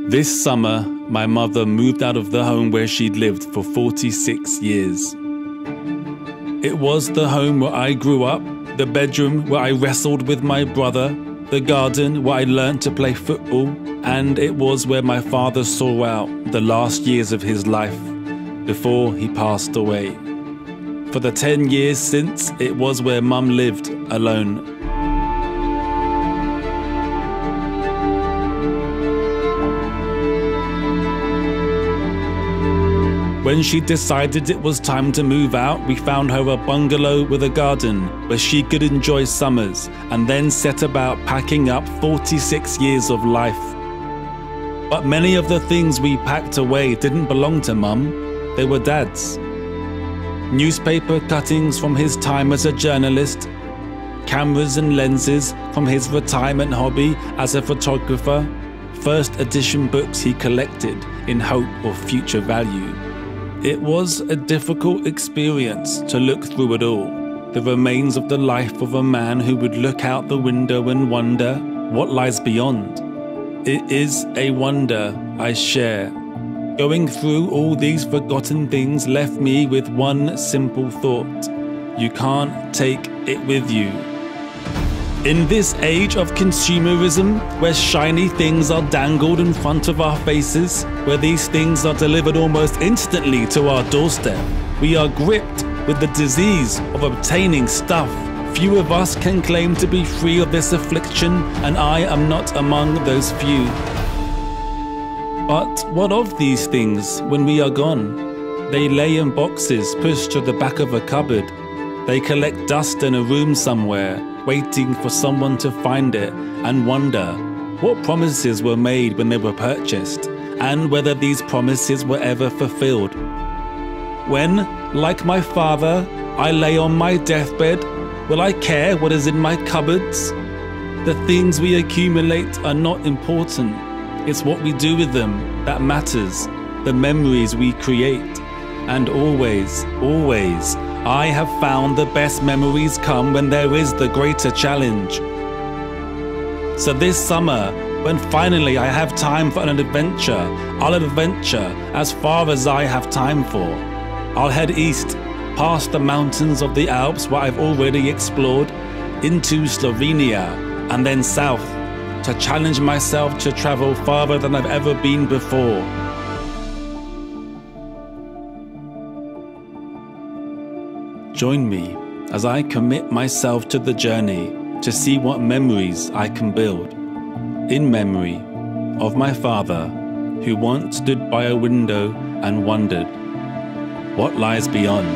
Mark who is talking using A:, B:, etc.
A: This summer, my mother moved out of the home where she'd lived for 46 years. It was the home where I grew up, the bedroom where I wrestled with my brother, the garden where I learned to play football, and it was where my father saw out the last years of his life before he passed away. For the 10 years since, it was where Mum lived alone. When she decided it was time to move out, we found her a bungalow with a garden where she could enjoy summers, and then set about packing up 46 years of life. But many of the things we packed away didn't belong to Mum, they were Dad's. Newspaper cuttings from his time as a journalist, cameras and lenses from his retirement hobby as a photographer, first edition books he collected in hope of future value. It was a difficult experience to look through it all, the remains of the life of a man who would look out the window and wonder what lies beyond. It is a wonder I share. Going through all these forgotten things left me with one simple thought: you can't take it with you. In this age of consumerism, where shiny things are dangled in front of our faces, where these things are delivered almost instantly to our doorstep, we are gripped with the disease of obtaining stuff. Few of us can claim to be free of this affliction, and I am not among those few. But what of these things when we are gone? They lay in boxes pushed to the back of a cupboard. They collect dust in a room somewhere, waiting for someone to find it and wonder what promises were made when they were purchased, and whether these promises were ever fulfilled. When, like my father, I lay on my deathbed, will I care what is in my cupboards? The things we accumulate are not important. It's what we do with them that matters, the memories we create. And always, always, I have found the best memories come when there is the greater challenge. So this summer, when finally I have time for an adventure, I'll adventure as far as I have time for. I'll head east, past the mountains of the Alps where I've already explored, into Slovenia, and then south, to challenge myself to travel farther than I've ever been before. Join me as I commit myself to the journey to see what memories I can build. In memory of my father, who once stood by a window and wondered what lies beyond.